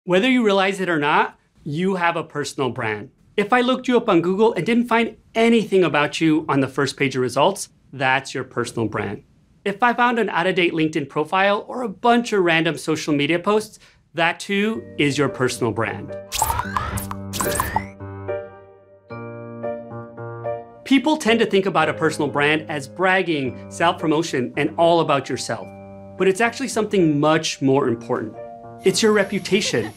Whether you realize it or not, you have a personal brand. If I looked you up on Google and didn't find anything about you on the first page of results, that's your personal brand. If I found an out-of-date LinkedIn profile or a bunch of random social media posts, that too is your personal brand. People tend to think about a personal brand as bragging, self-promotion, and all about yourself. But it's actually something much more important. It's your reputation.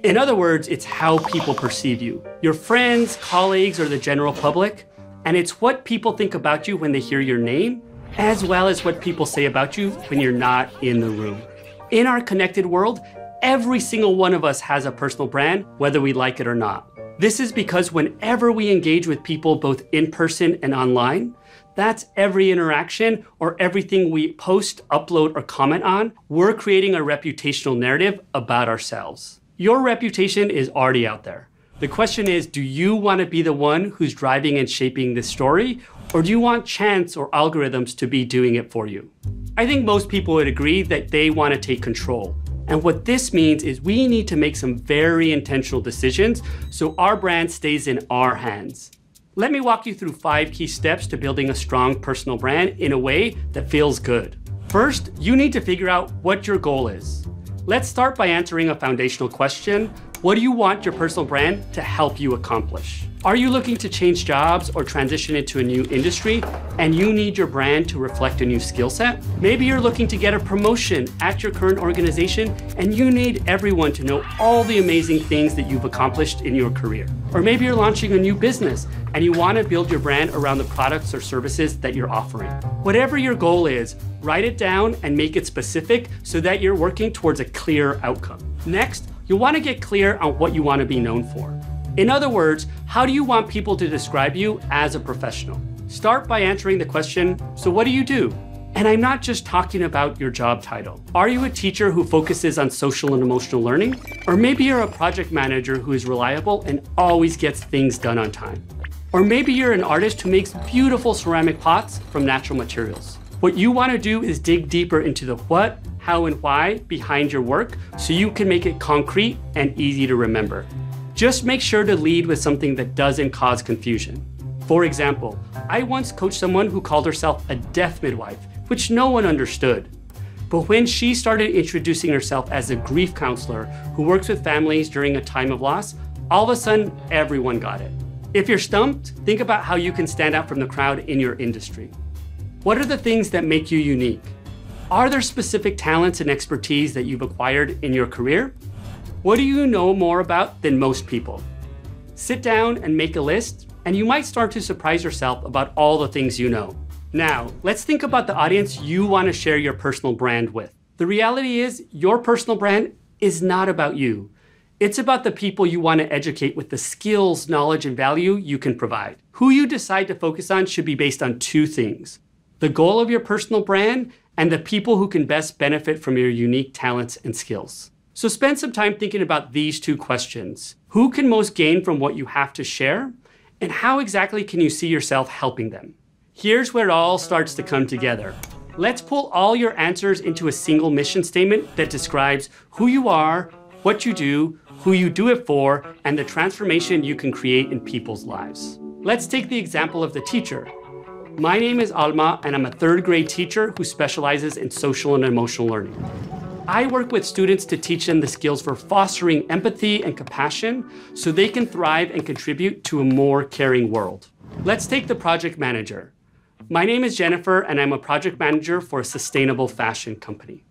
In other words, it's how people perceive you. Your friends, colleagues, or the general public. And it's what people think about you when they hear your name, as well as what people say about you when you're not in the room. In our connected world, every single one of us has a personal brand, whether we like it or not. This is because whenever we engage with people both in person and online, that's every interaction or everything we post, upload, or comment on, we're creating a reputational narrative about ourselves. Your reputation is already out there. The question is, do you want to be the one who's driving and shaping this story, or do you want chance or algorithms to be doing it for you? I think most people would agree that they want to take control. And what this means is we need to make some very intentional decisions so our brand stays in our hands. Let me walk you through 5 key steps to building a strong personal brand in a way that feels good. First, you need to figure out what your goal is. Let's start by answering a foundational question. What do you want your personal brand to help you accomplish? Are you looking to change jobs or transition into a new industry and you need your brand to reflect a new skill set? Maybe you're looking to get a promotion at your current organization and you need everyone to know all the amazing things that you've accomplished in your career. Or maybe you're launching a new business and you want to build your brand around the products or services that you're offering. Whatever your goal is, write it down and make it specific so that you're working towards a clear outcome. Next, you'll want to get clear on what you want to be known for. In other words, how do you want people to describe you as a professional? Start by answering the question, so what do you do? And I'm not just talking about your job title. Are you a teacher who focuses on social and emotional learning? Or maybe you're a project manager who is reliable and always gets things done on time. Or maybe you're an artist who makes beautiful ceramic pots from natural materials. What you want to do is dig deeper into the what, how, and why behind your work so you can make it concrete and easy to remember. Just make sure to lead with something that doesn't cause confusion. For example, I once coached someone who called herself a death midwife, which no one understood. But when she started introducing herself as a grief counselor who works with families during a time of loss, all of a sudden, everyone got it. If you're stumped, think about how you can stand out from the crowd in your industry. What are the things that make you unique? Are there specific talents and expertise that you've acquired in your career? What do you know more about than most people? Sit down and make a list, and you might start to surprise yourself about all the things you know. Now, let's think about the audience you want to share your personal brand with. The reality is, your personal brand is not about you. It's about the people you want to educate with the skills, knowledge, and value you can provide. Who you decide to focus on should be based on 2 things: the goal of your personal brand and the people who can best benefit from your unique talents and skills. So spend some time thinking about these 2 questions. Who can most gain from what you have to share? And how exactly can you see yourself helping them? Here's where it all starts to come together. Let's pull all your answers into a single mission statement that describes who you are, what you do, who you do it for, and the transformation you can create in people's lives. Let's take the example of the teacher. My name is Alma, and I'm a 3rd grade teacher who specializes in social and emotional learning. I work with students to teach them the skills for fostering empathy and compassion so they can thrive and contribute to a more caring world. Let's take the project manager. My name is Jennifer, and I'm a project manager for a sustainable fashion company.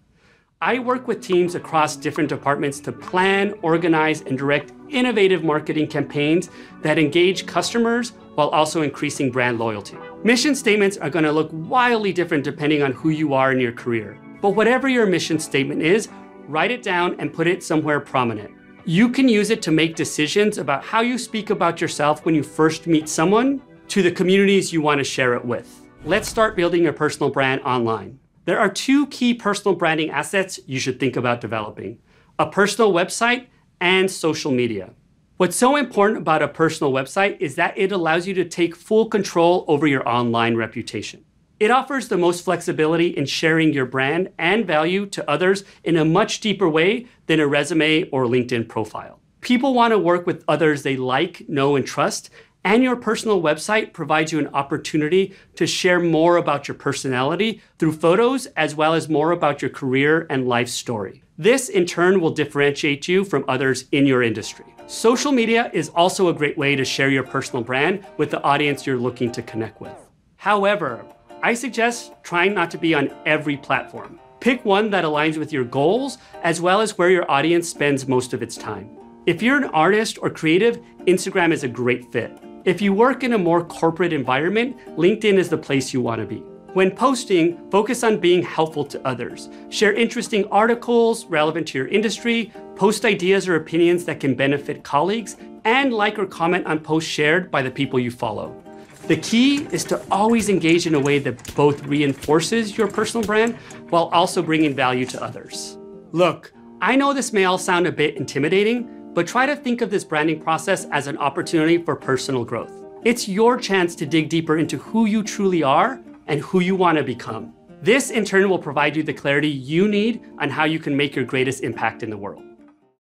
I work with teams across different departments to plan, organize, and direct innovative marketing campaigns that engage customers while also increasing brand loyalty. Mission statements are going to look wildly different depending on who you are in your career. But whatever your mission statement is, write it down and put it somewhere prominent. You can use it to make decisions about how you speak about yourself when you first meet someone to the communities you want to share it with. Let's start building your personal brand online. There are 2 key personal branding assets you should think about developing: a personal website and social media. What's so important about a personal website is that it allows you to take full control over your online reputation. It offers the most flexibility in sharing your brand and value to others in a much deeper way than a resume or LinkedIn profile. People want to work with others they like, know, and trust, and your personal website provides you an opportunity to share more about your personality through photos, as well as more about your career and life story. This, in turn, will differentiate you from others in your industry. Social media is also a great way to share your personal brand with the audience you're looking to connect with. However, I suggest trying not to be on every platform. Pick one that aligns with your goals, as well as where your audience spends most of its time. If you're an artist or creative, Instagram is a great fit. If you work in a more corporate environment, LinkedIn is the place you want to be. When posting, focus on being helpful to others. Share interesting articles relevant to your industry, post ideas or opinions that can benefit colleagues, and like or comment on posts shared by the people you follow. The key is to always engage in a way that both reinforces your personal brand while also bringing value to others. Look, I know this may all sound a bit intimidating, but try to think of this branding process as an opportunity for personal growth. It's your chance to dig deeper into who you truly are and who you want to become. This, in turn, will provide you the clarity you need on how you can make your greatest impact in the world.